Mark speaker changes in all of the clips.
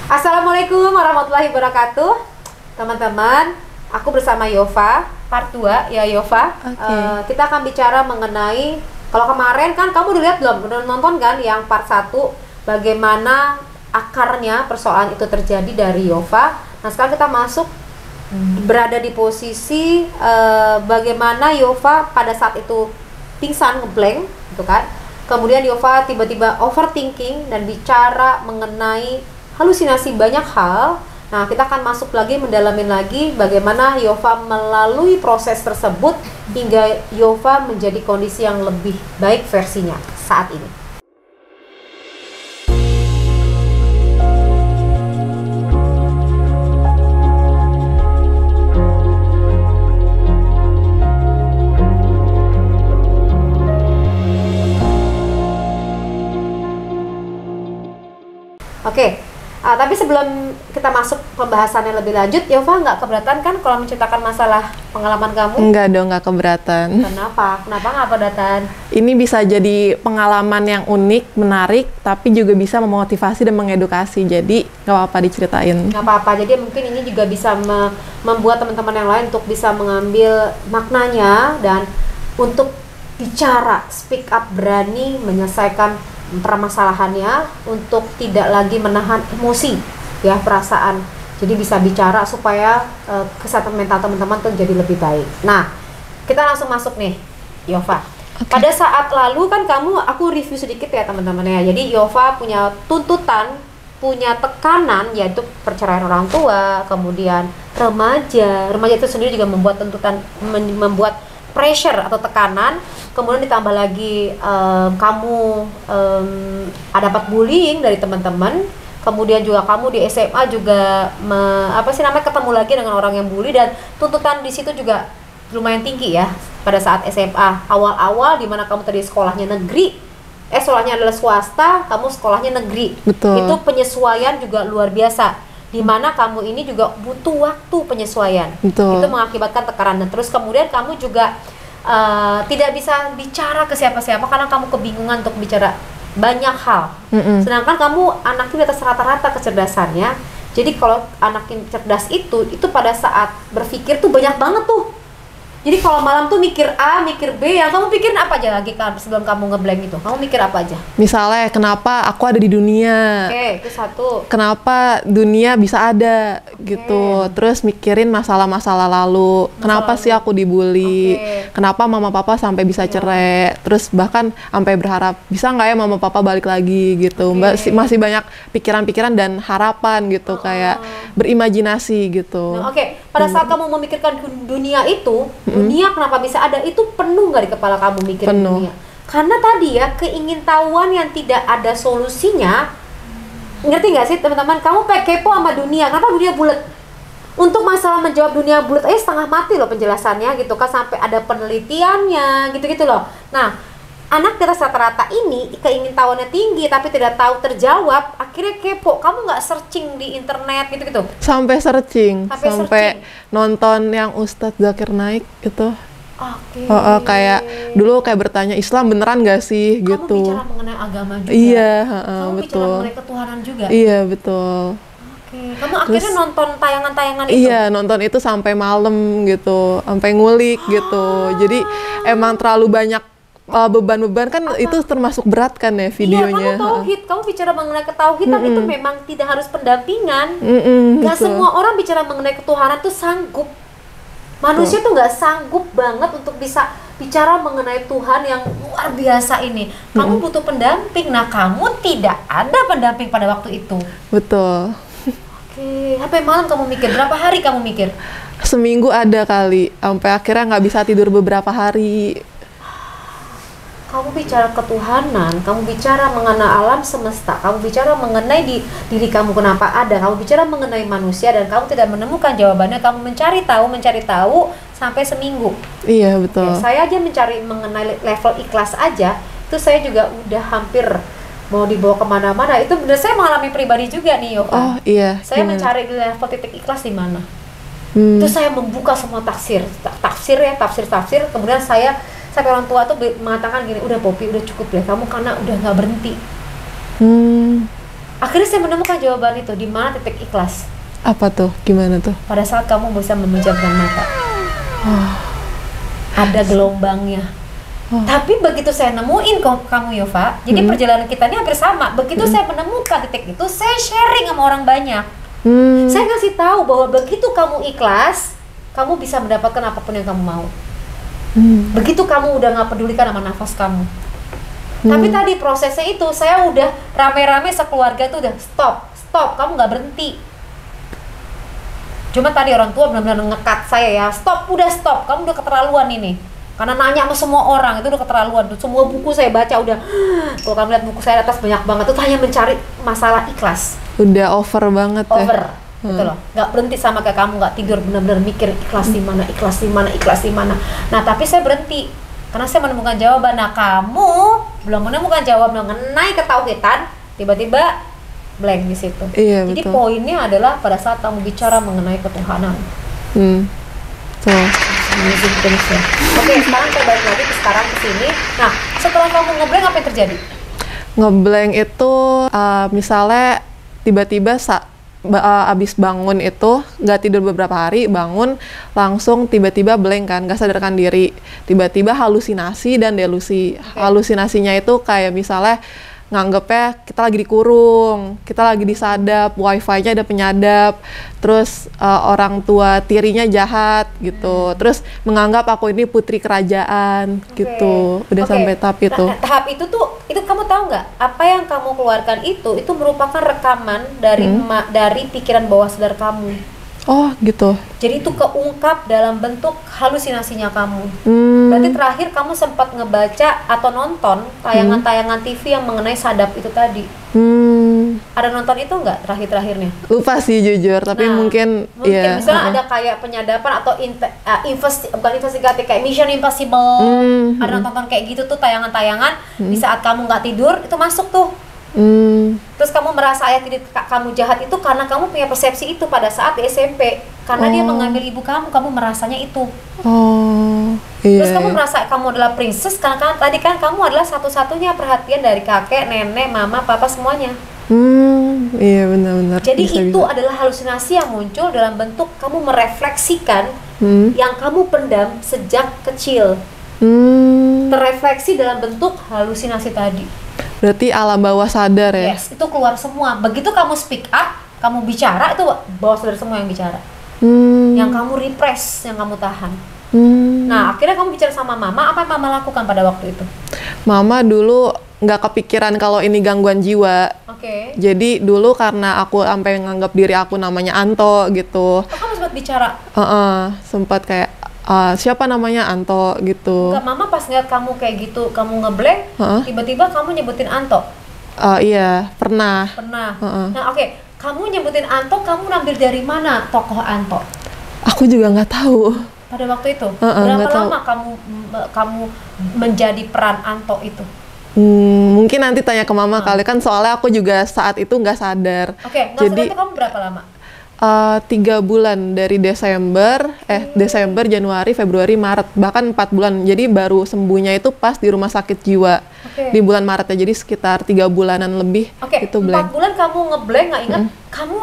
Speaker 1: Assalamualaikum warahmatullahi wabarakatuh. Teman-teman, aku bersama Yova, part 2 ya Yova. Kita akan bicara mengenai, kalau kemarin kan kamu udah lihat belum? Udah nonton kan yang part 1, bagaimana akarnya persoalan itu terjadi dari Yova. Nah sekarang kita masuk berada di posisi bagaimana Yova pada saat itu pingsan, ngeblank gitu kan. Kemudian Yova tiba-tiba overthinking dan bicara mengenai halusinasi banyak hal. Nah, kita akan masuk lagi, mendalamin lagi bagaimana Yova melalui proses tersebut hingga Yova menjadi kondisi yang lebih baik versinya saat ini. Oke. Tapi sebelum kita masuk pembahasannya lebih lanjut, Yova nggak keberatan kan kalau menceritakan masalah pengalaman kamu?
Speaker 2: Enggak dong, nggak keberatan.
Speaker 1: Kenapa? Kenapa nggak keberatan?
Speaker 2: Ini bisa jadi pengalaman yang unik, menarik, tapi juga bisa memotivasi dan mengedukasi. Jadi nggak apa-apa diceritain.
Speaker 1: Nggak apa-apa. Jadi mungkin ini juga bisa membuat teman-teman yang lain untuk bisa mengambil maknanya dan untuk bicara, speak up, berani menyelesaikan permasalahannya, untuk tidak lagi menahan emosi ya, perasaan. Jadi bisa bicara supaya kesehatan mental teman-teman tuh jadi lebih baik. Nah, kita langsung masuk nih Yova. Pada saat lalu kan aku review sedikit ya teman-teman ya. Jadi Yova punya tuntutan, punya tekanan, yaitu perceraian orang tua, kemudian remaja itu sendiri juga membuat tuntutan, membuat pressure atau tekanan. Kemudian ditambah lagi kamu dapat bullying dari teman-teman. Kemudian juga kamu di SMA juga ketemu lagi dengan orang yang bully, dan tuntutan di situ juga lumayan tinggi ya pada saat SMA awal-awal, di mana kamu tadi sekolahnya negeri, sekolahnya adalah swasta, kamu sekolahnya negeri.
Speaker 2: Betul.
Speaker 1: Itu penyesuaian juga luar biasa, di mana kamu ini juga butuh waktu penyesuaian.
Speaker 2: Betul.
Speaker 1: Itu mengakibatkan tekanan, dan terus kemudian kamu juga tidak bisa bicara ke siapa-siapa karena kamu kebingungan untuk bicara banyak hal. Sedangkan kamu anaknya di atas rata-rata kecerdasannya. Jadi kalau anak yang cerdas itu pada saat berpikir tuh banyak banget tuh. Jadi kalau malam tuh mikir A, mikir B, yang kamu pikirin apa aja lagi kan sebelum kamu ngeblank itu? Kamu mikir apa aja?
Speaker 2: Misalnya, kenapa aku ada di dunia?
Speaker 1: Oke, itu satu.
Speaker 2: Kenapa dunia bisa ada gitu? Terus mikirin masalah-masalah lalu. Kenapa sih aku dibully? Kenapa mama papa sampai bisa cerai? Terus bahkan sampai berharap bisa nggak ya mama papa balik lagi gitu? Masih banyak pikiran-pikiran dan harapan gitu, kayak berimajinasi gitu.
Speaker 1: Nah, pada saat kamu memikirkan dunia itu, dunia kenapa bisa ada, itu penuh nggak di kepala kamu mikirin dunia? Karena tadi ya, keingintahuan yang tidak ada solusinya. Ngerti nggak sih teman-teman? Kamu kepo sama dunia. Kenapa dunia bulat? Untuk masalah menjawab dunia bulat aja setengah mati loh penjelasannya gitu kan, sampai ada penelitiannya gitu-gitu loh. Nah, anak di atas rata-rata ini keingintahuannya tinggi tapi tidak tahu terjawab, akhirnya kepo. Kamu nggak searching di internet gitu-gitu?
Speaker 2: Sampai searching. Nonton yang Ustadz Zakir Naik itu. Kayak dulu kayak bertanya, Islam beneran gak sih
Speaker 1: kamu
Speaker 2: gitu.
Speaker 1: Kamu bicara mengenai agama juga.
Speaker 2: Iya,
Speaker 1: kamu
Speaker 2: betul.
Speaker 1: bicara mengenai ketuhanan juga.
Speaker 2: Iya, betul.
Speaker 1: Kamu akhirnya nonton tayangan-tayangan itu?
Speaker 2: Iya, nonton itu sampai malam gitu, sampai ngulik gitu. Jadi emang terlalu banyak beban-beban kan. Itu termasuk berat kan ya videonya.
Speaker 1: Iya, kamu tauhid, kamu bicara mengenai ketauhidan itu memang tidak harus pendampingan. Gak
Speaker 2: betul.
Speaker 1: semua orang bicara mengenai ketuhanan tuh sanggup. Manusia tuh gak sanggup banget untuk bisa bicara mengenai Tuhan yang luar biasa ini. Kamu butuh pendamping. Nah, kamu tidak ada pendamping pada waktu itu.
Speaker 2: Betul.
Speaker 1: Sampai malam kamu mikir, berapa hari kamu mikir?
Speaker 2: Seminggu ada kali, sampai akhirnya nggak bisa tidur beberapa hari.
Speaker 1: Kamu bicara ketuhanan, kamu bicara mengenai alam semesta, kamu bicara mengenai diri kamu kenapa ada, kamu bicara mengenai manusia, dan kamu tidak menemukan jawabannya. Kamu mencari tahu sampai seminggu.
Speaker 2: Iya, betul.
Speaker 1: Saya aja mencari mengenai level ikhlas aja, itu saya juga udah hampir mau dibawa kemana-mana. Itu benar, saya mengalami pribadi juga nih Yova.
Speaker 2: Oh iya.
Speaker 1: Saya mencari level titik ikhlas di mana. Itu saya membuka semua tafsir. Kemudian saya sampai orang tua tuh mengatakan gini, udah Poppy, udah cukup ya kamu, karena udah nggak berhenti. Akhirnya saya menemukan jawaban itu, di mana titik ikhlas.
Speaker 2: Apa tuh? Gimana tuh?
Speaker 1: Pada saat kamu bisa memejamkan mata. Ada gelombangnya. Tapi begitu saya nemuin kamu Yova, jadi perjalanan kita ini hampir sama. Begitu saya menemukan titik itu, saya sharing sama orang banyak. Saya ngasih tahu bahwa begitu kamu ikhlas, kamu bisa mendapatkan apapun yang kamu mau. Begitu kamu udah nggak pedulikan sama nafas kamu. Tapi tadi prosesnya itu, saya udah rame-rame sekeluarga itu udah stop, kamu nggak berhenti. Cuma tadi orang tua benar-benar ngekat saya ya, stop, kamu udah keterlaluan ini. Karena nanya sama semua orang, itu udah keterlaluan. Semua buku saya baca udah, kalau kamu lihat buku saya atas banyak banget, itu hanya mencari masalah ikhlas.
Speaker 2: Udah over banget
Speaker 1: ya? Gitu loh, nggak berhenti sama kayak kamu, nggak tidur, benar-benar mikir ikhlas di mana. Nah tapi saya berhenti, karena saya menemukan jawaban. Nah kamu belum menemukan jawaban mengenai ketauhidan, tiba-tiba blank di situ.
Speaker 2: Iya,
Speaker 1: jadi
Speaker 2: betul.
Speaker 1: poinnya adalah pada saat kamu bicara mengenai ketuhanan. Oke, sekarang kita balik lagi ke sini. Nah, setelah kamu ngeblank, apa yang terjadi?
Speaker 2: Ngeblank itu misalnya tiba-tiba abis bangun itu nggak tidur beberapa hari, bangun langsung tiba-tiba blank kan, nggak sadarkan diri, tiba-tiba halusinasi dan delusi. Halusinasinya itu kayak misalnya nganggepnya kita lagi dikurung, kita lagi disadap, wifi-nya ada penyadap, terus orang tua tirinya jahat gitu, terus menganggap aku ini putri kerajaan gitu, udah sampai tahap itu.
Speaker 1: Nah, tahap itu tuh, itu kamu tahu nggak? Apa yang kamu keluarkan itu merupakan rekaman dari pikiran bawah sadar kamu.
Speaker 2: Oh gitu.
Speaker 1: Jadi itu keungkap dalam bentuk halusinasinya kamu. Berarti terakhir kamu sempat ngebaca atau nonton tayangan-tayangan TV yang mengenai sadap itu tadi. Ada nonton itu nggak terakhirnya?
Speaker 2: Lupa sih jujur, tapi mungkin ya.
Speaker 1: Misalnya ada kayak penyadapan atau bukan investigatif kayak Mission Impossible. Ada nonton kayak gitu tuh tayangan-tayangan di saat kamu nggak tidur itu masuk tuh. Terus kamu merasa ayah tidak kamu jahat itu karena kamu punya persepsi itu pada saat di SMP, karena dia mengambil ibu kamu merasanya itu. Terus kamu merasa kamu adalah princess karena tadi kan kamu adalah satu-satunya perhatian dari kakek, nenek, mama, papa semuanya.
Speaker 2: Iya benar-benar.
Speaker 1: Jadi itu adalah halusinasi yang muncul dalam bentuk kamu merefleksikan yang kamu pendam sejak kecil. Terefleksi dalam bentuk halusinasi tadi.
Speaker 2: Berarti alam bawah sadar ya?
Speaker 1: Yes, itu keluar semua. Begitu kamu speak up, kamu bicara, itu bawah sadar semua yang bicara. Yang kamu repress, yang kamu tahan. Nah, akhirnya kamu bicara sama mama, apa yang mama lakukan pada waktu itu?
Speaker 2: Mama dulu nggak kepikiran kalau ini gangguan jiwa. Jadi dulu karena aku sampai nganggap diri aku namanya Anto gitu.
Speaker 1: Kamu sempat bicara?
Speaker 2: Sempat kayak, siapa namanya Anto gitu.
Speaker 1: Enggak, mama pas ngeliat kamu kayak gitu, kamu ngeblank, tiba-tiba kamu nyebutin Anto.
Speaker 2: Iya, pernah.
Speaker 1: Nah, kamu nyebutin Anto, kamu ngambil dari mana tokoh Anto?
Speaker 2: Aku juga nggak tahu.
Speaker 1: Pada waktu itu, berapa lama kamu menjadi peran Anto itu?
Speaker 2: Mungkin nanti tanya ke mama kali, kan soalnya aku juga saat itu nggak sadar.
Speaker 1: Jadi itu kamu berapa lama?
Speaker 2: 3 bulan dari Desember, Januari, Februari, Maret, bahkan 4 bulan. Jadi baru sembuhnya itu pas di rumah sakit jiwa di bulan Maret ya. Jadi sekitar 3 bulanan lebih itu blank.
Speaker 1: 4 bulan kamu ngeblank, nggak ingat. Kamu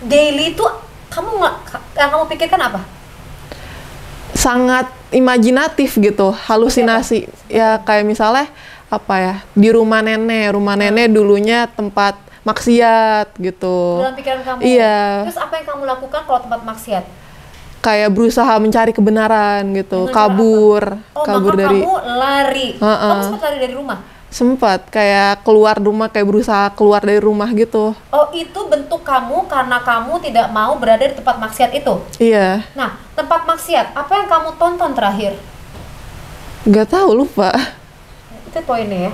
Speaker 1: daily itu yang kamu pikirkan apa?
Speaker 2: Sangat imajinatif gitu, halusinasi. Ya kayak misalnya apa ya, di rumah nenek dulunya tempat maksiat gitu.
Speaker 1: Dalam pikiran kamu?
Speaker 2: Iya.
Speaker 1: Terus apa yang kamu lakukan kalau tempat maksiat?
Speaker 2: Kayak berusaha mencari kebenaran gitu, kabur dari.
Speaker 1: Kamu lari. Kamu sempat lari dari rumah?
Speaker 2: Sempat, kayak keluar rumah, kayak berusaha keluar dari rumah gitu.
Speaker 1: Oh, itu bentuk kamu karena kamu tidak mau berada di tempat maksiat itu?
Speaker 2: Iya.
Speaker 1: Nah, tempat maksiat, apa yang kamu tonton terakhir?
Speaker 2: Gak tahu, lupa.
Speaker 1: Itu poinnya ya.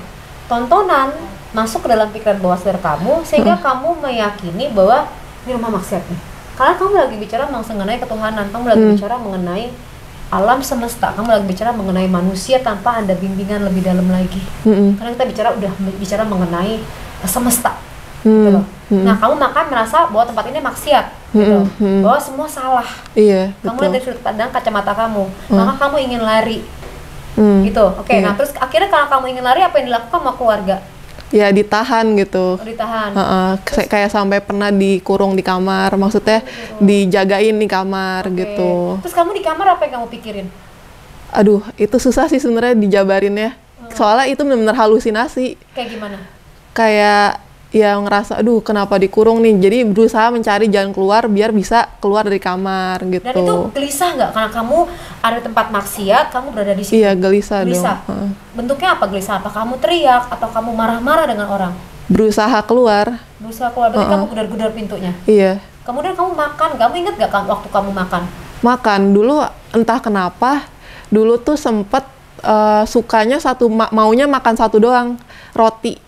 Speaker 1: Tontonan masuk ke dalam pikiran bawah sadar kamu sehingga kamu meyakini bahwa ini rumah maksiat nih. Karena kamu lagi bicara mengenai ketuhanan, kamu lagi bicara mengenai alam semesta, kamu lagi bicara mengenai manusia tanpa ada bimbingan lebih dalam lagi. Karena kita udah bicara mengenai semesta. Gitu loh. Nah, kamu merasa bahwa tempat ini maksiat, gitu. Bahwa semua salah.
Speaker 2: Iya,
Speaker 1: kamu
Speaker 2: betul.
Speaker 1: lihat dari sudut pandang kacamata kamu, maka kamu ingin lari. Gitu. Nah terus akhirnya kalau kamu ingin lari, apa yang dilakukan sama keluarga?
Speaker 2: Ya ditahan gitu.
Speaker 1: Oh, ditahan.
Speaker 2: Kayak sampai pernah dikurung di kamar, maksudnya dijagain di kamar gitu.
Speaker 1: Terus kamu di kamar apa yang kamu pikirin?
Speaker 2: Aduh, itu susah sih sebenarnya dijabarinnya. Soalnya itu benar-benar halusinasi.
Speaker 1: Kayak gimana?
Speaker 2: Kayak ya ngerasa, aduh kenapa dikurung nih. Jadi berusaha mencari jalan keluar biar bisa keluar dari kamar gitu.
Speaker 1: Dan itu gelisah nggak? Karena kamu ada tempat maksiat, kamu berada di situ.
Speaker 2: Iya, gelisah dong.
Speaker 1: Bentuknya apa gelisah? Apa kamu teriak atau kamu marah-marah dengan orang?
Speaker 2: Berusaha keluar.
Speaker 1: Berusaha keluar, berarti kamu gudar-gudar pintunya?
Speaker 2: Iya.
Speaker 1: Kemudian kamu makan, kamu inget gak waktu kamu makan?
Speaker 2: Makan, dulu entah kenapa, dulu tuh sempet sukanya maunya makan satu doang, roti.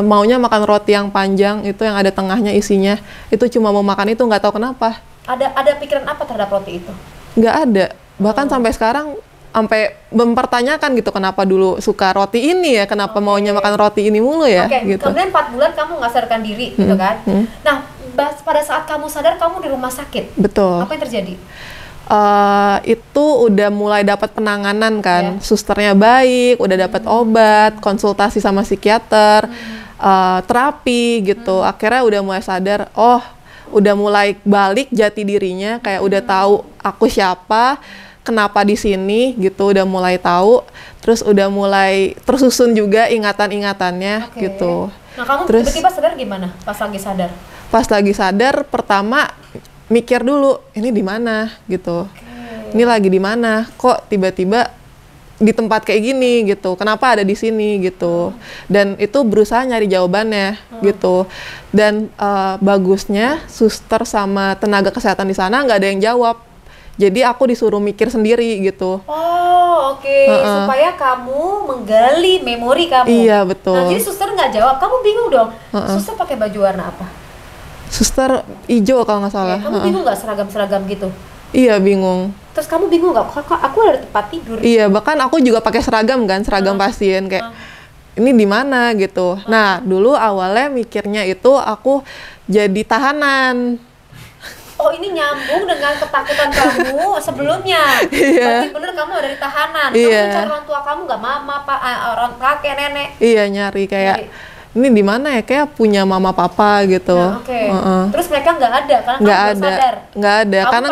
Speaker 2: Maunya makan roti yang panjang, itu yang ada tengahnya isinya. Itu cuma mau makan itu, nggak tahu kenapa.
Speaker 1: Ada pikiran apa terhadap roti itu?
Speaker 2: Nggak ada, bahkan sampai sekarang sampai mempertanyakan gitu kenapa dulu suka roti ini ya, kenapa maunya makan roti ini mulu ya gitu.
Speaker 1: Kemudian 4 bulan kamu nggak sadarkan diri gitu kan. Nah, pada saat kamu sadar kamu di rumah sakit.
Speaker 2: Betul.
Speaker 1: Apa yang terjadi?
Speaker 2: Itu udah mulai dapat penanganan kan, susternya baik, udah dapat obat, konsultasi sama psikiater, terapi gitu. Akhirnya udah mulai sadar, oh udah mulai balik jati dirinya, kayak udah tahu aku siapa, kenapa di sini gitu, udah mulai tahu, terus udah mulai tersusun juga ingatan-ingatannya gitu.
Speaker 1: Nah kamu tiba-tiba sadar gimana pas lagi sadar?
Speaker 2: Pas lagi sadar pertama mikir dulu ini di mana gitu, ini lagi di mana, kok tiba-tiba di tempat kayak gini gitu, kenapa ada di sini gitu, dan itu berusaha nyari jawabannya gitu, dan bagusnya suster sama tenaga kesehatan di sana nggak ada yang jawab, jadi aku disuruh mikir sendiri gitu.
Speaker 1: Supaya kamu menggali memori kamu.
Speaker 2: Iya betul.
Speaker 1: Nah, jadi suster nggak jawab, kamu bingung dong. Suster pakai baju warna apa?
Speaker 2: Suster hijau kalau nggak salah.
Speaker 1: Kamu bingung nggak seragam-seragam gitu?
Speaker 2: Iya bingung.
Speaker 1: Terus kamu bingung nggak? Kok aku ada di tempat tidur?
Speaker 2: Iya, bahkan aku juga pakai seragam kan, seragam pasien kayak ini di mana gitu. Nah dulu awalnya mikirnya itu aku jadi tahanan.
Speaker 1: Oh ini nyambung dengan ketakutan kamu sebelumnya. Berarti bener kamu ada di tahanan. Kamu mencari orang tua kamu nggak, mama, pak, orang kakek, nenek?
Speaker 2: Iya nyari kayak. Ini di mana ya, kayak punya mama papa gitu.
Speaker 1: Terus mereka nggak ada karena kamu belum sadar.
Speaker 2: Nggak ada kamu karena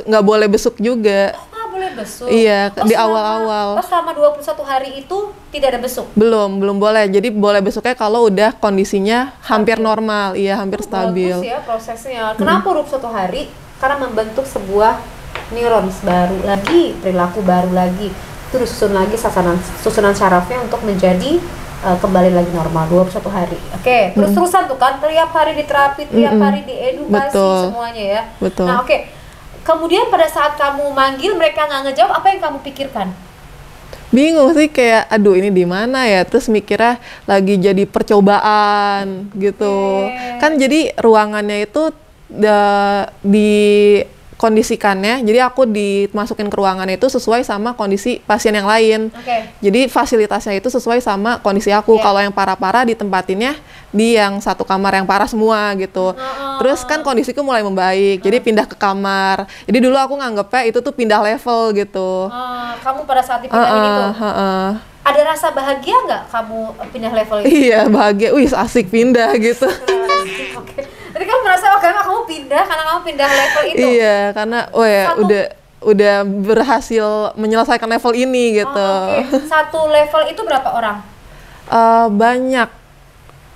Speaker 2: nggak boleh besuk juga.
Speaker 1: Nggak boleh besuk.
Speaker 2: Iya, di awal-awal.
Speaker 1: Selama 21 hari itu tidak ada besuk.
Speaker 2: Belum boleh. Jadi boleh besuknya kalau udah kondisinya hampir normal, iya hampir stabil.
Speaker 1: Bagus ya prosesnya. Kenapa 21 hari? Karena membentuk sebuah neurons baru lagi, perilaku baru lagi. Itu disusun lagi susunan syarafnya untuk menjadi kembali lagi normal 21 hari. Terus-terusan tuh kan, tiap hari diterapi, tiap hari diedukasi. Betul. Semuanya ya.
Speaker 2: Betul.
Speaker 1: Nah kemudian pada saat kamu manggil mereka nggak ngejawab, apa yang kamu pikirkan?
Speaker 2: Bingung sih, kayak aduh ini di mana ya, terus mikirnya lagi jadi percobaan gitu. Kan jadi ruangannya itu dikondisikannya, jadi aku dimasukin ke ruangan itu sesuai sama kondisi pasien yang lain. Jadi fasilitasnya itu sesuai sama kondisi aku. Kalau yang parah-parah ditempatinnya di yang satu kamar yang parah semua gitu. Terus kan kondisiku mulai membaik, jadi pindah ke kamar. Jadi dulu aku nganggepnya itu tuh pindah level gitu.
Speaker 1: Kamu pada saat dipindahin itu ada rasa bahagia nggak kamu pindah level itu?
Speaker 2: Iya bahagia, wih asik pindah gitu.
Speaker 1: Jadi kamu merasa kamu pindah karena kamu pindah level itu? Iya,
Speaker 2: karena udah berhasil menyelesaikan level ini gitu.
Speaker 1: Satu level itu berapa orang?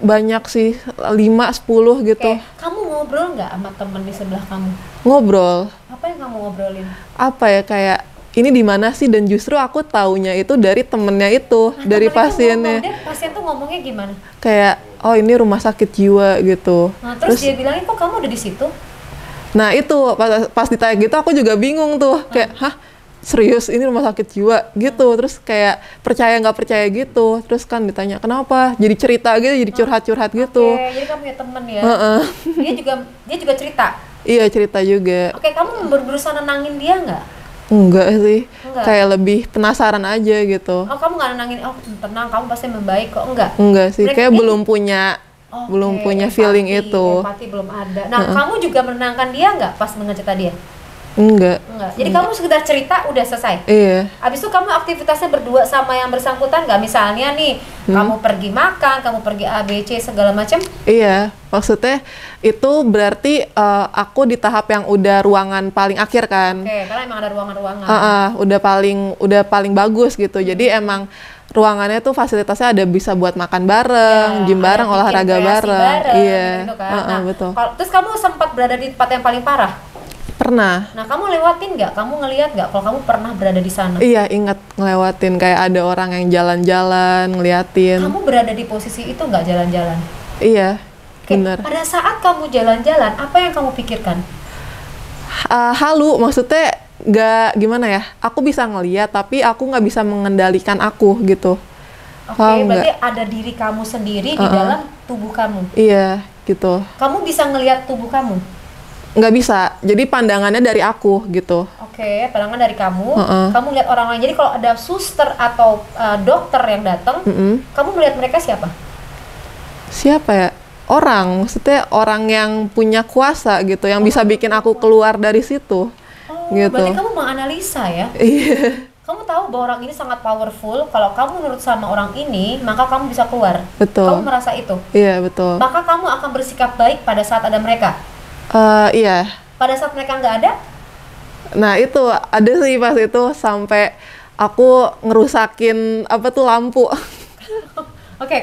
Speaker 2: Banyak sih, 5-10 gitu.
Speaker 1: Kamu ngobrol nggak sama temen di sebelah kamu?
Speaker 2: Ngobrol.
Speaker 1: Apa yang kamu ngobrolin?
Speaker 2: Apa ya, kayak ini di mana sih, dan justru aku taunya itu dari temennya itu, dari pasiennya.
Speaker 1: Pasien tuh ngomongnya gimana?
Speaker 2: Kayak, oh ini rumah sakit jiwa gitu.
Speaker 1: Nah, terus dia bilangin kok kamu ada di situ?
Speaker 2: Nah itu pas ditanya gitu aku juga bingung tuh, kayak hah serius ini rumah sakit jiwa gitu. Terus kayak percaya nggak percaya gitu. Terus kan ditanya kenapa, jadi cerita gitu, jadi curhat-curhat gitu.
Speaker 1: Jadi kamu punya temen ya? Dia juga cerita?
Speaker 2: Iya cerita juga.
Speaker 1: Kamu berusaha nenangin dia nggak?
Speaker 2: Enggak sih, kayak lebih penasaran aja gitu.
Speaker 1: Kamu nggak nenangin, tenang kamu pasti membaik kok, enggak?
Speaker 2: Enggak sih, kayak belum punya feeling itu.
Speaker 1: Empati belum ada. Nah, kamu juga menenangkan dia nggak pas mencerita dia?
Speaker 2: Enggak.
Speaker 1: Enggak. Jadi kamu sekedar cerita udah selesai.
Speaker 2: Iya.
Speaker 1: Abis itu kamu aktivitasnya berdua sama yang bersangkutan nggak? Misalnya nih, kamu pergi makan, kamu pergi A, B, C segala macam.
Speaker 2: Iya, maksudnya itu berarti aku di tahap yang udah ruangan paling akhir kan.
Speaker 1: Oke, karena emang ada ruangan-ruangan.
Speaker 2: Udah paling bagus gitu. Jadi emang ruangannya tuh fasilitasnya ada bisa buat makan bareng, gym bareng, olahraga bareng. Iya.
Speaker 1: Gitu kan. Nah,
Speaker 2: betul.
Speaker 1: Terus kamu sempat berada di tempat yang paling parah?
Speaker 2: Pernah.
Speaker 1: Nah, kamu lewatin nggak? Kamu ngelihat nggak kalau kamu pernah berada di sana?
Speaker 2: Iya, ingat ngelewatin kayak ada orang yang jalan-jalan, ngeliatin.
Speaker 1: Kamu berada di posisi itu nggak jalan-jalan?
Speaker 2: Iya,
Speaker 1: Oke,
Speaker 2: bener.
Speaker 1: pada saat kamu jalan-jalan, apa yang kamu pikirkan?
Speaker 2: Halu, maksudnya nggak gimana ya? Aku bisa ngeliat, tapi aku nggak bisa mengendalikan aku gitu.
Speaker 1: Oke, berarti ada diri kamu sendiri di dalam tubuh kamu.
Speaker 2: Iya, gitu.
Speaker 1: Kamu bisa ngelihat tubuh kamu?
Speaker 2: Nggak bisa, jadi pandangannya dari aku gitu.
Speaker 1: Oke, pandangan dari kamu. Kamu lihat orang lain. Jadi kalau ada suster atau dokter yang datang, kamu melihat mereka siapa?
Speaker 2: Siapa ya? Orang, maksudnya orang yang punya kuasa gitu, yang bisa bikin aku keluar dari situ. Gitu.
Speaker 1: Berarti kamu menganalisa ya?
Speaker 2: Iya.
Speaker 1: Kamu tahu bahwa orang ini sangat powerful. Kalau kamu nurut sama orang ini, maka kamu bisa keluar.
Speaker 2: Betul.
Speaker 1: Kamu merasa itu.
Speaker 2: Iya, betul.
Speaker 1: Maka kamu akan bersikap baik pada saat ada mereka.
Speaker 2: Iya.
Speaker 1: Pada saat mereka nggak ada?
Speaker 2: Nah itu ada sih pas itu sampai aku ngerusakin lampu.
Speaker 1: Oke,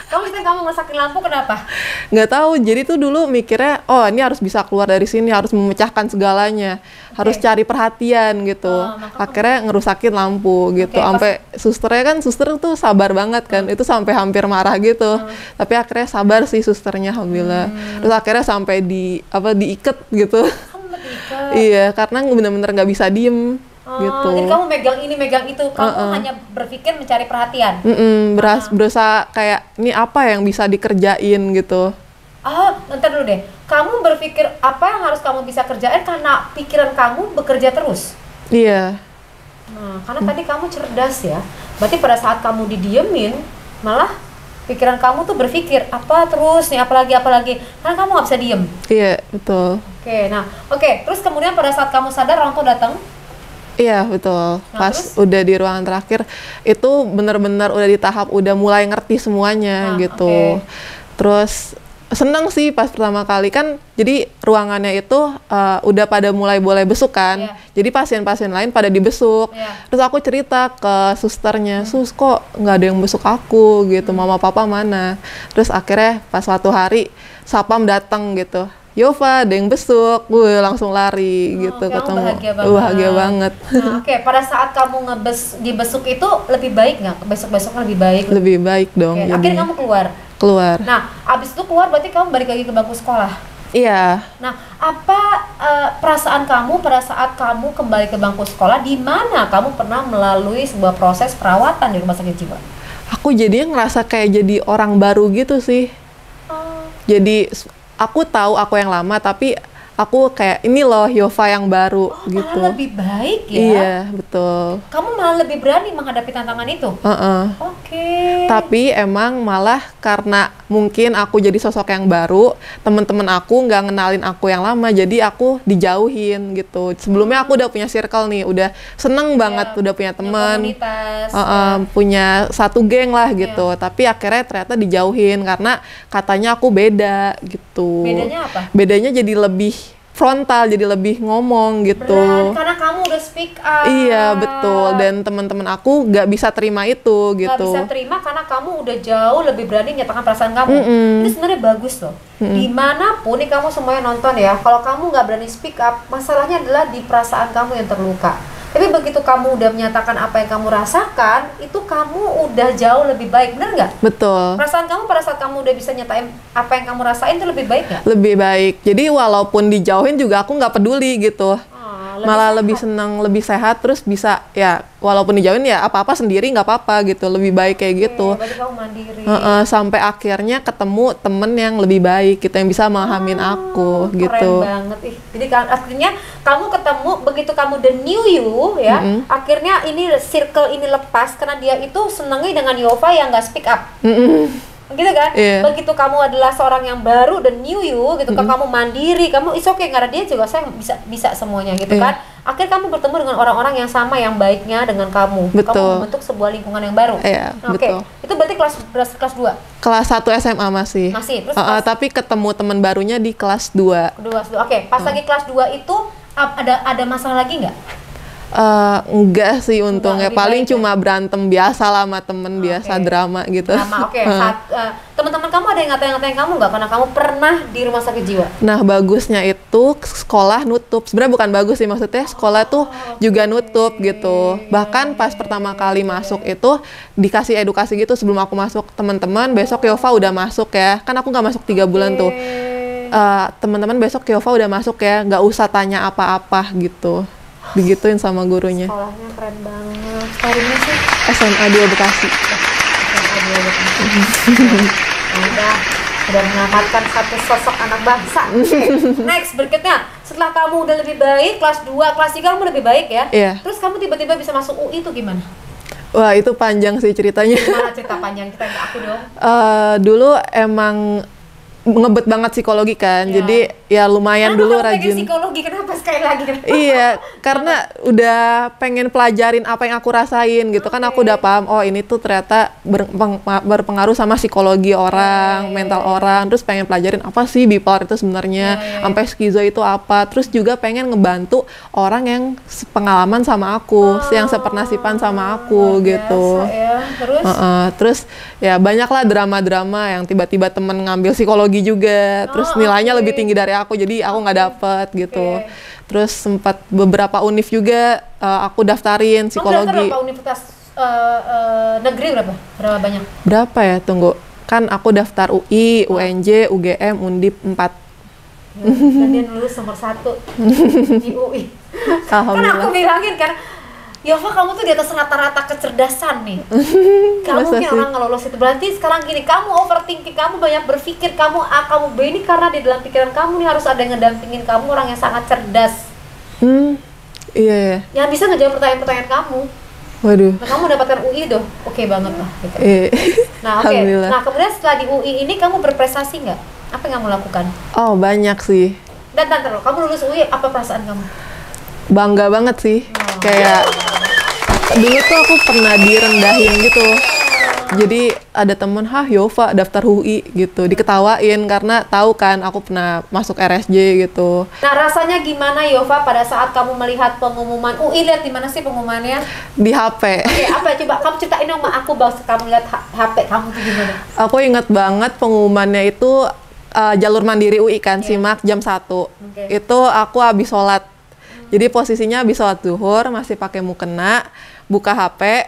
Speaker 1: kamu ngerusakin lampu kenapa?
Speaker 2: Nggak tahu, jadi tuh dulu mikirnya, oh ini harus bisa keluar dari sini, harus memecahkan segalanya, harus cari perhatian gitu. Akhirnya ngerusakin lampu gitu, sampai suster tuh sabar banget kan, itu sampai hampir marah gitu. Tapi akhirnya sabar sih susternya, alhamdulillah. Terus akhirnya sampai diikat gitu. Iya, karena bener-bener nggak bisa diem. Gitu.
Speaker 1: Jadi kamu megang itu, kamu hanya berpikir mencari perhatian.
Speaker 2: Berusaha kayak ini apa yang bisa dikerjain gitu.
Speaker 1: Bentar dulu deh. Kamu berpikir apa yang harus kamu bisa kerjain karena pikiran kamu bekerja terus.
Speaker 2: Iya.
Speaker 1: Nah, karena tadi kamu cerdas ya. Berarti pada saat kamu didiemin, malah pikiran kamu tuh berpikir apa terus nih, apalagi. Karena kamu nggak bisa diem.
Speaker 2: Iya, betul.
Speaker 1: Terus kemudian pada saat kamu sadar orang tuh datang.
Speaker 2: Iya, betul.
Speaker 1: Nah,
Speaker 2: pas
Speaker 1: terus?
Speaker 2: udah di ruangan terakhir itu bener-bener udah di tahap udah mulai ngerti semuanya gitu. Terus seneng sih pas pertama kali kan, jadi ruangannya itu udah pada mulai boleh besuk kan. Jadi pasien-pasien lain pada dibesuk. Terus aku cerita ke susternya, "Sus, kok nggak ada yang besuk aku gitu, mama papa mana?" Terus akhirnya pas suatu hari Sapam datang gitu. Yova, ada yang besuk, gue langsung lari gitu ketemu. Bahagia banget.
Speaker 1: Nah, pada saat kamu dibesuk itu lebih baik nggak? Besok-besok lebih baik?
Speaker 2: Lebih baik dong.
Speaker 1: Akhirnya kamu keluar. Nah, abis itu keluar berarti kamu balik lagi ke bangku sekolah.
Speaker 2: Iya.
Speaker 1: Nah, apa perasaan kamu pada saat kamu kembali ke bangku sekolah, di mana kamu pernah melalui sebuah proses perawatan di rumah sakit jiwa?
Speaker 2: Aku jadinya ngerasa kayak jadi orang baru gitu sih. Jadi aku tahu aku yang lama, tapi aku kayak ini loh Yova yang baru gitu.
Speaker 1: Malah lebih baik ya?
Speaker 2: Iya, betul.
Speaker 1: Kamu malah lebih berani menghadapi tantangan itu? Oke.
Speaker 2: Tapi emang malah karena mungkin aku jadi sosok yang baru, temen-temen aku nggak ngenalin aku yang lama, jadi aku dijauhin gitu. Sebelumnya aku udah punya circle nih, udah seneng banget udah punya temen, punya satu geng lah gitu. Tapi akhirnya ternyata dijauhin karena katanya aku beda gitu.
Speaker 1: Bedanya apa?
Speaker 2: Bedanya jadi lebih frontal, jadi lebih ngomong gitu.
Speaker 1: Beran, karena kamu udah speak up.
Speaker 2: Iya, betul. Dan teman-teman aku nggak bisa terima itu gitu.
Speaker 1: Nggak bisa terima karena kamu udah jauh lebih berani nyatakan perasaan kamu. Ini sebenarnya bagus loh. Dimanapun nih kamu semuanya nonton ya, kalau kamu nggak berani speak up, masalahnya adalah di perasaan kamu yang terluka. Tapi begitu kamu udah menyatakan apa yang kamu rasakan, itu kamu udah jauh lebih baik, bener nggak?
Speaker 2: Betul.
Speaker 1: Perasaan kamu pada saat kamu udah bisa nyatain apa yang kamu rasain itu lebih baik nggak?
Speaker 2: Lebih baik. Jadi walaupun dijauhin juga aku nggak peduli gitu. Malah lebih senang, lebih sehat, terus bisa ya walaupun dijauhin ya apa-apa sendiri nggak apa-apa gitu, lebih baik kayak gitu.
Speaker 1: Berarti kamu mandiri.
Speaker 2: Sampai akhirnya ketemu temen yang lebih baik gitu, yang bisa memahamin aku gitu.
Speaker 1: Keren banget. Jadi akhirnya kamu ketemu, begitu kamu the new you ya, akhirnya ini circle ini lepas karena dia itu senengnya dengan Yova yang nggak speak up. gitu kan?
Speaker 2: Iya.
Speaker 1: Begitu kamu adalah seorang yang baru dan new you gitu kan, kamu mandiri, kamu is okay, karena dia juga saya bisa semuanya gitu kan. Akhirnya kamu bertemu dengan orang-orang yang sama, yang baiknya dengan kamu.
Speaker 2: Betul.
Speaker 1: Kamu membentuk sebuah lingkungan yang baru.
Speaker 2: Iya, betul.
Speaker 1: Itu berarti kelas 2.
Speaker 2: Kelas 1 SMA masih.
Speaker 1: Terus
Speaker 2: tapi ketemu teman barunya di kelas 2.
Speaker 1: Oke, pas lagi kelas 2 itu ada masalah lagi nggak?
Speaker 2: Enggak sih untungnya, paling cuma
Speaker 1: ya?
Speaker 2: berantem biasa lah sama temen, biasa drama gitu.
Speaker 1: Teman-teman kamu ada yang ngatain kamu nggak karena kamu pernah di rumah sakit jiwa?
Speaker 2: Nah, bagusnya itu sekolah nutup. Sebenarnya bukan bagus sih, maksudnya sekolah tuh juga nutup gitu. Bahkan pas pertama kali masuk itu dikasih edukasi gitu sebelum aku masuk, teman-teman besok Yova udah masuk ya. Kan aku nggak masuk 3 bulan tuh. Teman-teman besok Yova udah masuk ya, nggak usah tanya apa-apa gitu. Digituin sama gurunya.
Speaker 1: Sekolahnya keren banget. Sekolahnya sih
Speaker 2: SMA 2 Bekasi.
Speaker 1: SMA 2 Bekasi. Udah mengamatkan satu sosok anak bangsa. Next, berikutnya, setelah kamu udah lebih baik, kelas 2, kelas 3 kamu lebih baik ya?
Speaker 2: Iya.
Speaker 1: Terus kamu tiba-tiba bisa masuk UI itu gimana?
Speaker 2: Wah, itu panjang sih ceritanya.
Speaker 1: Gimana cerita panjang? Kita ke aku dong.
Speaker 2: Dulu emang ngebet banget psikologi kan, jadi ya lumayan dulu rajin.
Speaker 1: Psikologi kenapa sekali lagi?
Speaker 2: Iya, karena udah pengen pelajarin apa yang aku rasain gitu kan, aku udah paham, oh ini tuh ternyata berpengaruh sama psikologi orang, mental orang, terus pengen pelajarin apa sih bipolar itu sebenarnya, sampai skizo itu apa, terus juga pengen ngebantu orang yang pengalaman sama aku, yang sepenasiban sama aku gitu. Terus ya banyaklah drama-drama yang tiba-tiba temen ngambil psikologi juga, terus nilainya lebih tinggi dari aku, jadi aku nggak dapet gitu. Terus sempat beberapa univ juga aku daftarin psikologi.
Speaker 1: Berapa universitas negeri berapa banyak?
Speaker 2: Berapa ya? Tunggu, kan aku daftar UI, UNJ, UGM, Undip 4.
Speaker 1: Dan dia lulus nomor 1 di UI. Kan aku bilangin kan, Yova, kamu tuh di atas rata-rata kecerdasan nih. Kamu mungkin orang nggak lolos itu. Berarti sekarang gini, kamu overthinking, kamu banyak berpikir, kamu A, kamu B, ini karena di dalam pikiran kamu nih harus ada yang ngedampingin kamu, orang yang sangat cerdas.
Speaker 2: Iya.
Speaker 1: Yang bisa ngejawab pertanyaan-pertanyaan kamu.
Speaker 2: Waduh.
Speaker 1: Nah, kamu dapatkan UI tuh, oke banget lah. Gitu. Nah, Nah, kemudian setelah di UI ini kamu berprestasi nggak? Apa yang kamu lakukan?
Speaker 2: Oh, banyak sih.
Speaker 1: Dan kamu lulus UI, apa perasaan kamu?
Speaker 2: Bangga banget sih. Kayak dulu tuh aku pernah direndahin gitu. Jadi ada temen, Yova daftar UI gitu, diketawain karena tahu kan aku pernah masuk RSJ gitu.
Speaker 1: Nah, rasanya gimana Yova pada saat kamu melihat pengumuman UI? Lihat di mana sih pengumumannya?
Speaker 2: Di HP.
Speaker 1: Oke, apa coba kamu ceritain dong sama aku bahwa kamu lihat HP kamu tuh gimana?
Speaker 2: Aku ingat banget pengumumannya itu jalur mandiri UI kan, simak jam 1. Itu aku habis sholat. Jadi posisinya habis sholat zuhur, masih pakai mukena, buka HP,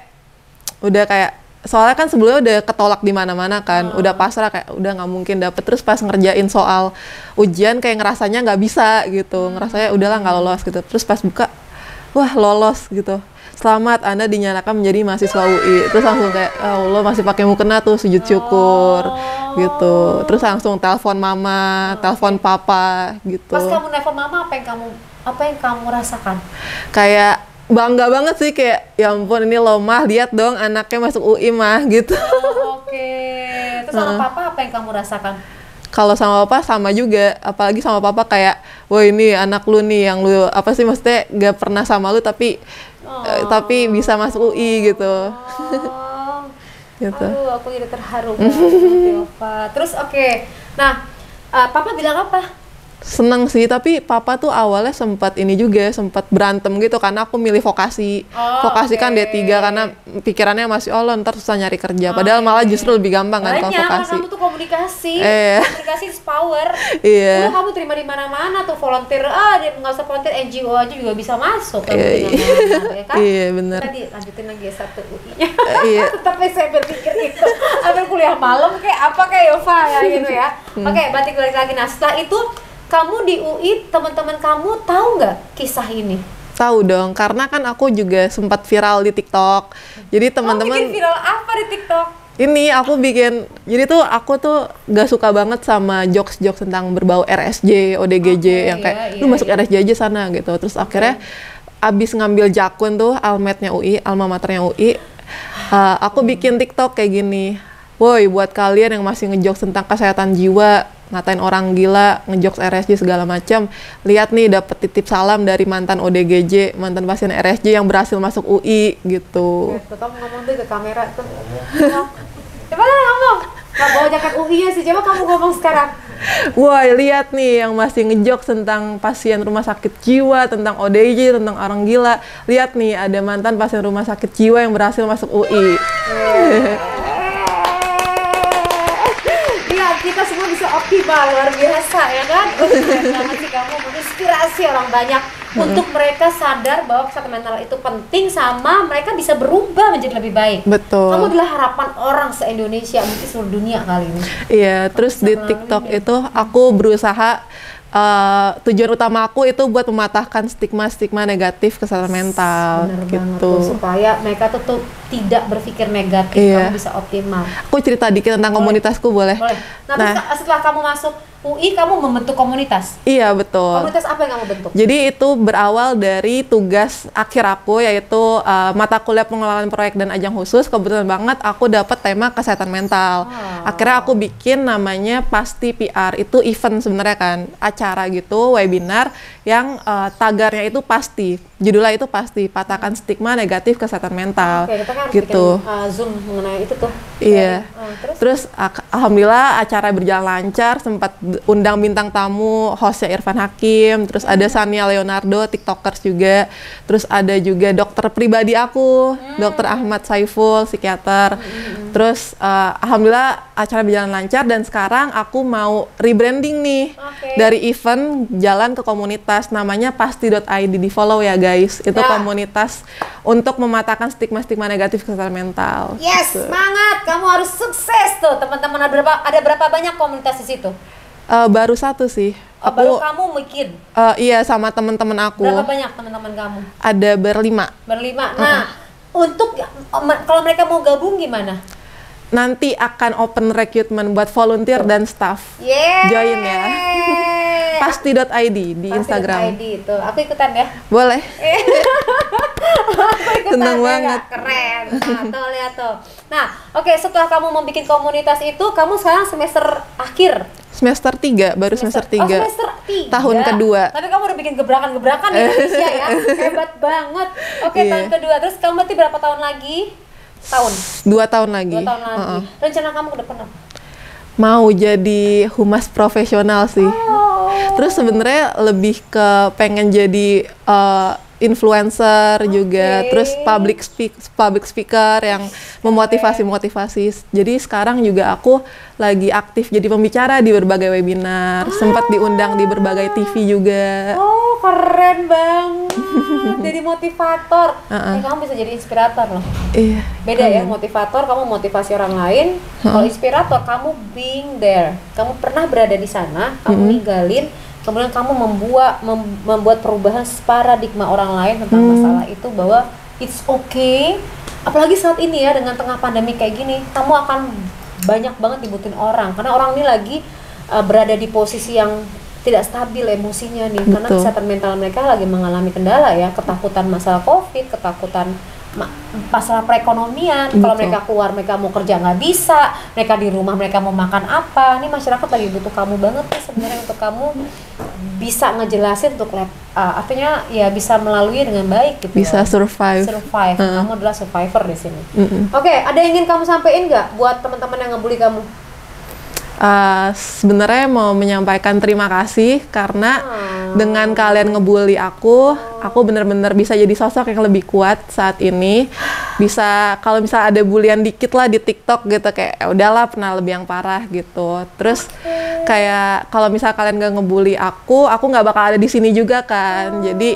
Speaker 2: udah kayak, soalnya kan sebelumnya udah ketolak di mana-mana kan, udah pasrah kayak udah nggak mungkin dapet. Terus pas ngerjain soal ujian kayak ngerasanya nggak bisa gitu, ngerasanya udahlah nggak lolos gitu. Terus pas buka, wah lolos gitu. Selamat, Anda dinyatakan menjadi mahasiswa UI. Terus langsung kayak, Allah masih pakai mukena tuh, sujud syukur gitu. Terus langsung telepon mama, telepon papa gitu.
Speaker 1: Pas kamu telepon mama, apa yang kamu rasakan?
Speaker 2: Kayak bangga banget sih, kayak ya ampun ini loh mah, lihat dong anaknya masuk UI mah gitu.
Speaker 1: Oke. Terus sama papa apa yang kamu rasakan?
Speaker 2: Kalau sama papa sama juga, apalagi sama papa kayak, wah ini anak lu nih yang lu apa sih, maksudnya gak pernah sama lu tapi bisa masuk UI gitu.
Speaker 1: Gitu. Aduh, aku jadi terharu banget, Yova. Terus nah papa bilang apa?
Speaker 2: Seneng sih, tapi papa tuh awalnya sempat berantem gitu karena aku milih vokasi. Vokasi kan D3 karena pikirannya masih ntar susah nyari kerja. Padahal malah justru lebih gampang kan kalau vokasi.
Speaker 1: Kamu tuh komunikasi. Komunikasi is power.
Speaker 2: Iya.
Speaker 1: Kamu terima di mana-mana tuh, volunteer. Nggak usah volunteer, NGO aja juga bisa masuk.
Speaker 2: Iya,
Speaker 1: kan?
Speaker 2: Iya benar.
Speaker 1: Tadi lanjutin lagi S1 UI-nya.
Speaker 2: Iya.
Speaker 1: Tapi saya berpikir itu, ambil kuliah malam kayak apa kayak Yova ya gitu ya. Berarti balik lagi. Nah, setelah itu kamu di UI, teman-teman kamu tahu nggak kisah ini?
Speaker 2: Tahu dong, karena kan aku juga sempat viral di TikTok. Jadi teman-teman
Speaker 1: bikin viral apa di TikTok?
Speaker 2: Ini aku bikin, jadi tuh aku tuh gak suka banget sama jokes-jokes tentang berbau RSJ, ODGJ yang kayak lu masuk RSJ aja sana gitu. Terus akhirnya abis ngambil jakun tuh almatnya UI, alma maternya UI, aku bikin TikTok kayak gini. woi buat kalian yang masih ngejokes tentang kesehatan jiwa, ngatain orang gila, ngejokes RSJ segala macam, lihat nih dapet titip salam dari mantan ODGJ, mantan pasien RSJ yang berhasil masuk UI gitu.
Speaker 1: Tuh, kamu ngomong tuh ke kamera tuh. Coba lah ngomong. Gak bawa jaket UI-nya sih, coba kamu ngomong sekarang.
Speaker 2: Woi, lihat nih yang masih ngejokes tentang pasien rumah sakit jiwa, tentang ODGJ, tentang orang gila. Lihat nih ada mantan pasien rumah sakit jiwa yang berhasil masuk UI.
Speaker 1: Lihat, kita semua bisa optimal, luar biasa ya kan? Keren banget sih kamu, menginspirasi orang banyak untuk mereka sadar bahwa kesehatan mental itu penting, sama mereka bisa berubah menjadi lebih baik.
Speaker 2: Betul.
Speaker 1: Kamu adalah harapan orang se-Indonesia, mungkin seluruh dunia kali ini.
Speaker 2: Iya, terus di TikTok itu aku berusaha, tujuan utama aku itu buat mematahkan stigma-stigma negatif kesehatan mental.
Speaker 1: Bener
Speaker 2: gitu.
Speaker 1: banget tuh, supaya mereka tuh tidak berpikir negatif,
Speaker 2: Iya.
Speaker 1: kamu bisa optimal.
Speaker 2: Aku cerita dikit tentang komunitasku, boleh?
Speaker 1: Boleh. Nah, terus setelah kamu masuk UI, kamu membentuk komunitas.
Speaker 2: Iya, betul.
Speaker 1: Komunitas apa yang kamu bentuk?
Speaker 2: Jadi itu berawal dari tugas akhir aku, yaitu mata kuliah pengelolaan proyek dan ajang khusus. Kebetulan banget aku dapat tema kesehatan mental. Akhirnya aku bikin namanya Pasti PR. Itu event sebenarnya kan, acara gitu, webinar yang tagarnya itu pasti. Judulnya itu pasti, patahkan stigma negatif kesehatan mental.
Speaker 1: Oke, kita kan harus
Speaker 2: gitu.
Speaker 1: bikin Zoom mengenai itu tuh.
Speaker 2: Iya.
Speaker 1: Terus?
Speaker 2: Alhamdulillah acara berjalan lancar, sempat undang bintang tamu, hostnya Irfan Hakim, terus ada Sania Leonardo, tiktokers juga, terus ada juga dokter pribadi aku, dokter Ahmad Saiful, psikiater. Terus alhamdulillah acara berjalan lancar, dan sekarang aku mau rebranding nih dari event jalan ke komunitas, namanya pasti.id, di follow ya guys. Itu komunitas untuk mematahkan stigma-stigma negatif kesehatan mental.
Speaker 1: Yes,
Speaker 2: gitu.
Speaker 1: semangat, kamu harus sukses tuh teman-teman. Ada berapa banyak komunitas di situ?
Speaker 2: Baru satu sih.
Speaker 1: Baru kamu bikin?
Speaker 2: Iya, sama teman-teman aku.
Speaker 1: Berapa banyak teman-teman kamu?
Speaker 2: Ada berlima.
Speaker 1: Nah, untuk kalau mereka mau gabung gimana?
Speaker 2: Nanti akan open recruitment buat volunteer dan staff. Join ya. Pasti.id di Instagram.
Speaker 1: Pasti.id itu. Aku ikutan ya.
Speaker 2: Boleh.
Speaker 1: Senang
Speaker 2: banget.
Speaker 1: Keren. Nah, tuh lihat tuh. Nah, oke, setelah kamu membuat komunitas itu, kamu sekarang semester akhir.
Speaker 2: Semester 3, baru semester 3.
Speaker 1: Oh, semester 3.
Speaker 2: Tahun kedua.
Speaker 1: Tapi kamu udah bikin gebrakan-gebrakan di Indonesia ya. Hebat banget. Oke, tahun kedua. Terus kamu berarti berapa tahun lagi?
Speaker 2: 2 tahun lagi.
Speaker 1: 2 tahun lagi. Rencana kamu ke depan apa?
Speaker 2: Mau jadi humas profesional sih. Terus sebenarnya lebih ke pengen jadi influencer juga, terus public speaker yang memotivasi. Jadi sekarang juga aku lagi aktif jadi pembicara di berbagai webinar, sempat diundang di berbagai TV juga.
Speaker 1: Oh, keren banget. Jadi motivator. Kamu bisa jadi inspirator loh.
Speaker 2: Iya.
Speaker 1: Beda ya, motivator kamu motivasi orang lain. Kalau inspirator kamu being there. Kamu pernah berada di sana, kamu ninggalin, kemudian kamu membuat perubahan paradigma orang lain tentang masalah itu, bahwa it's okay. Apalagi saat ini ya, dengan tengah pandemi kayak gini, kamu akan banyak banget dibutuhin orang, karena orang ini lagi berada di posisi yang tidak stabil emosinya nih. Karena kesehatan mental mereka lagi mengalami kendala ya, ketakutan masalah COVID, ketakutan masalah perekonomian. Kalau mereka keluar, mereka mau kerja nggak bisa, mereka di rumah, mereka mau makan apa. Ini masyarakat lagi butuh kamu banget nih sebenarnya, untuk kamu bisa ngejelasin untuk artinya ya bisa melalui dengan baik gitu.
Speaker 2: Bisa survive.
Speaker 1: Kamu adalah survivor di sini. Oke, ada yang ingin kamu sampaikan nggak buat teman-teman yang ngebully kamu?
Speaker 2: Sebenarnya mau menyampaikan terima kasih karena dengan kalian ngebully aku benar-benar bisa jadi sosok yang lebih kuat saat ini. Bisa, kalau misalnya ada bulian dikit lah di TikTok gitu, kayak udahlah, pernah lebih yang parah gitu. Terus kayak kalau misalnya kalian gak ngebully aku nggak bakal ada di sini juga kan. Jadi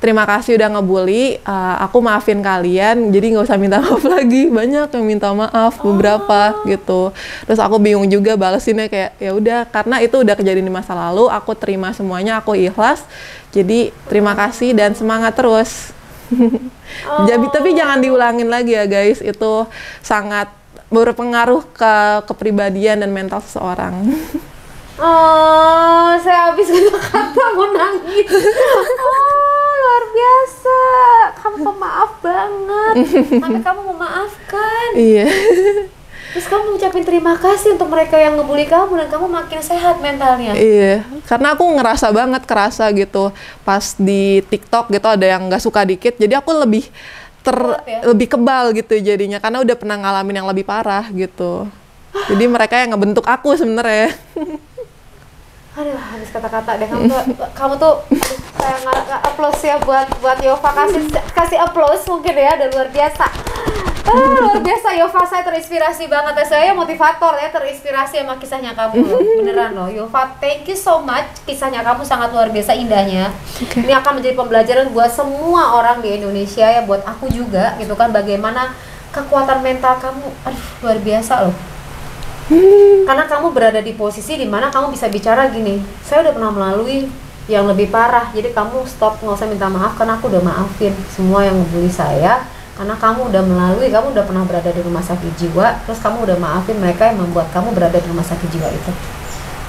Speaker 2: terima kasih udah ngebully, aku maafin kalian, jadi nggak usah minta maaf lagi. Banyak yang minta maaf, beberapa gitu. Terus aku bingung juga balesinnya, kayak ya udah, karena itu udah kejadian di masa lalu, aku terima semuanya, aku ikhlas. Jadi terima kasih dan semangat terus. Tapi jangan diulangin lagi ya guys, itu sangat berpengaruh ke kepribadian dan mental seseorang.
Speaker 1: Saya habis kata mau nangis. Luar biasa, kamu pemaaf banget. Sampai kamu memaafkan.
Speaker 2: Iya.
Speaker 1: Terus kamu ucapin terima kasih untuk mereka yang ngebully kamu dan kamu makin sehat mentalnya.
Speaker 2: Iya, karena aku ngerasa banget kerasa gitu pas di TikTok gitu ada yang nggak suka dikit, jadi aku lebih lebih kebal gitu jadinya karena udah pernah ngalamin yang lebih parah gitu. Jadi mereka yang ngebentuk aku sebenarnya.
Speaker 1: Aduh, habis kata-kata deh kamu tuh saya nggak applause ya buat Yova, kasih applause mungkin ya, udah luar biasa. Luar biasa Yova, saya terinspirasi banget ya, saya motivator ya, terinspirasi sama kisahnya kamu loh. Beneran loh Yova, thank you so much, kisahnya kamu sangat luar biasa indahnya. Ini akan menjadi pembelajaran buat semua orang di Indonesia ya, buat aku juga gitu kan, bagaimana kekuatan mental kamu, aduh luar biasa loh. Karena kamu berada di posisi dimana kamu bisa bicara gini, saya udah pernah melalui yang lebih parah, jadi kamu stop, nggak usah minta maaf karena aku udah maafin semua yang ngebully saya. Karena kamu udah melalui, kamu udah pernah berada di rumah sakit jiwa, terus kamu udah maafin mereka yang membuat kamu berada di rumah sakit jiwa itu.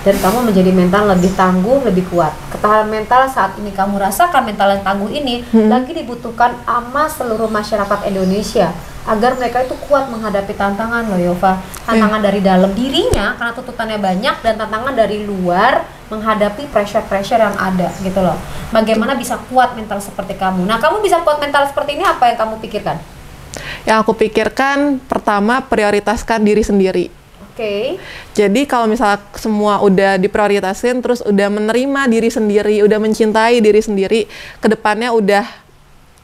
Speaker 1: Dan kamu menjadi mental lebih tangguh, lebih kuat. Ketahanan mental saat ini kamu rasakan, mental yang tangguh ini lagi dibutuhkan sama seluruh masyarakat Indonesia agar mereka itu kuat menghadapi tantangan loh Yova. Tantangan dari dalam dirinya karena tuntutannya banyak, dan tantangan dari luar menghadapi pressure-pressure yang ada gitu loh. Bagaimana bisa kuat mental seperti kamu. Nah, kamu bisa kuat mental seperti ini, apa yang kamu pikirkan?
Speaker 2: Yang aku pikirkan pertama, prioritaskan diri sendiri.
Speaker 1: Oke.
Speaker 2: Jadi kalau misalnya semua udah diprioritasin, terus udah menerima diri sendiri, udah mencintai diri sendiri, kedepannya udah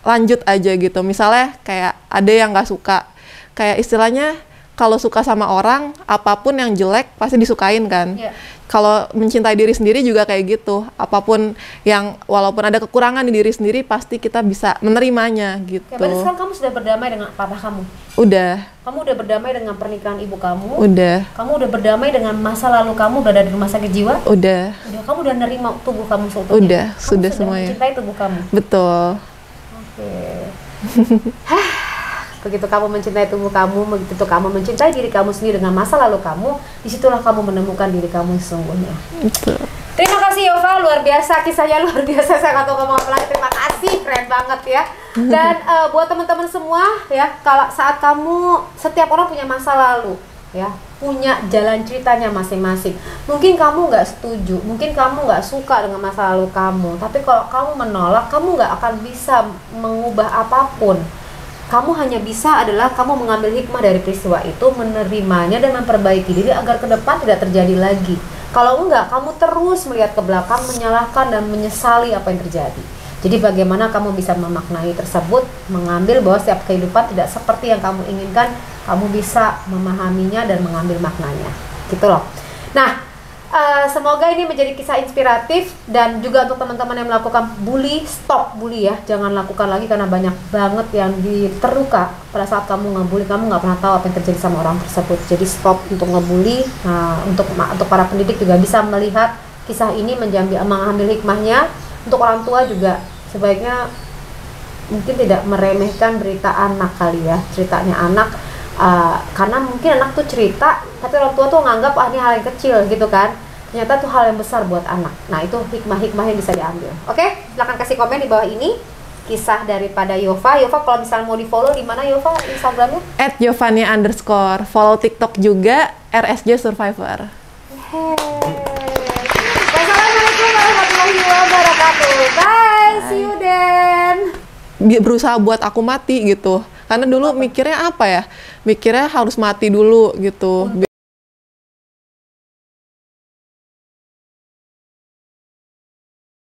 Speaker 2: lanjut aja gitu. Misalnya kayak ada yang nggak suka, kayak istilahnya kalau suka sama orang, apapun yang jelek pasti disukain kan. Yeah. Kalau mencintai diri sendiri juga kayak gitu, apapun yang walaupun ada kekurangan di diri sendiri pasti kita bisa menerimanya gitu.
Speaker 1: Ya, berarti sekarang kamu sudah berdamai dengan papa kamu?
Speaker 2: Udah.
Speaker 1: Kamu udah berdamai dengan pernikahan ibu kamu?
Speaker 2: Udah.
Speaker 1: Kamu udah berdamai dengan masa lalu kamu berada di rumah sakit jiwa?
Speaker 2: Udah.
Speaker 1: Udah. Kamu udah nerima tubuh kamu seutuhnya?
Speaker 2: Udah,
Speaker 1: kamu
Speaker 2: sudah semuanya.
Speaker 1: Mencintai tubuh kamu?
Speaker 2: Betul.
Speaker 1: Oke. Begitu kamu mencintai tubuh kamu, begitu kamu mencintai diri kamu sendiri dengan masa lalu kamu, disitulah kamu menemukan diri kamu sesungguhnya.
Speaker 2: Betul.
Speaker 1: Terima kasih Yova, luar biasa, kisahnya luar biasa, saya nggak tahu ngomong apa lagi. Terima kasih, keren banget ya. Dan buat teman-teman semua ya, kalau saat kamu, setiap orang punya masa lalu ya, punya jalan ceritanya masing-masing. Mungkin kamu nggak setuju, mungkin kamu nggak suka dengan masa lalu kamu, tapi kalau kamu menolak, kamu nggak akan bisa mengubah apapun. Kamu hanya bisa adalah kamu mengambil hikmah dari peristiwa itu, menerimanya dan memperbaiki diri agar ke depan tidak terjadi lagi. Kalau enggak, kamu terus melihat ke belakang, menyalahkan dan menyesali apa yang terjadi. Jadi bagaimana kamu bisa memaknai tersebut, mengambil bahwa setiap kehidupan tidak seperti yang kamu inginkan, kamu bisa memahaminya dan mengambil maknanya. Gitu loh. Nah, semoga ini menjadi kisah inspiratif, dan juga untuk teman-teman yang melakukan bully, stop bully ya, jangan lakukan lagi karena banyak banget yang terluka pada saat kamu ngebully. Kamu nggak pernah tahu apa yang terjadi sama orang tersebut. Jadi stop untuk ngebully. Nah, untuk para pendidik juga bisa melihat kisah ini, mengambil hikmahnya. Untuk orang tua juga sebaiknya mungkin tidak meremehkan berita anak kali ya, ceritanya anak. Karena mungkin anak tuh cerita, tapi orang tua tuh nganggap ini hal yang kecil gitu kan. Ternyata tuh hal yang besar buat anak. Nah, itu hikmah-hikmah yang bisa diambil. Oke, silahkan kasih komen di bawah ini kisah daripada Yova. Yova, kalau misalnya mau di follow di mana Yova Instagramnya? @Yovania_.
Speaker 2: Follow TikTok juga RSJ Survivor.
Speaker 1: Wassalamualaikum warahmatullahi wabarakatuh. Bye, see you then.
Speaker 2: Berusaha buat aku mati gitu. Karena dulu mikirnya apa ya? Mikirnya harus mati dulu gitu.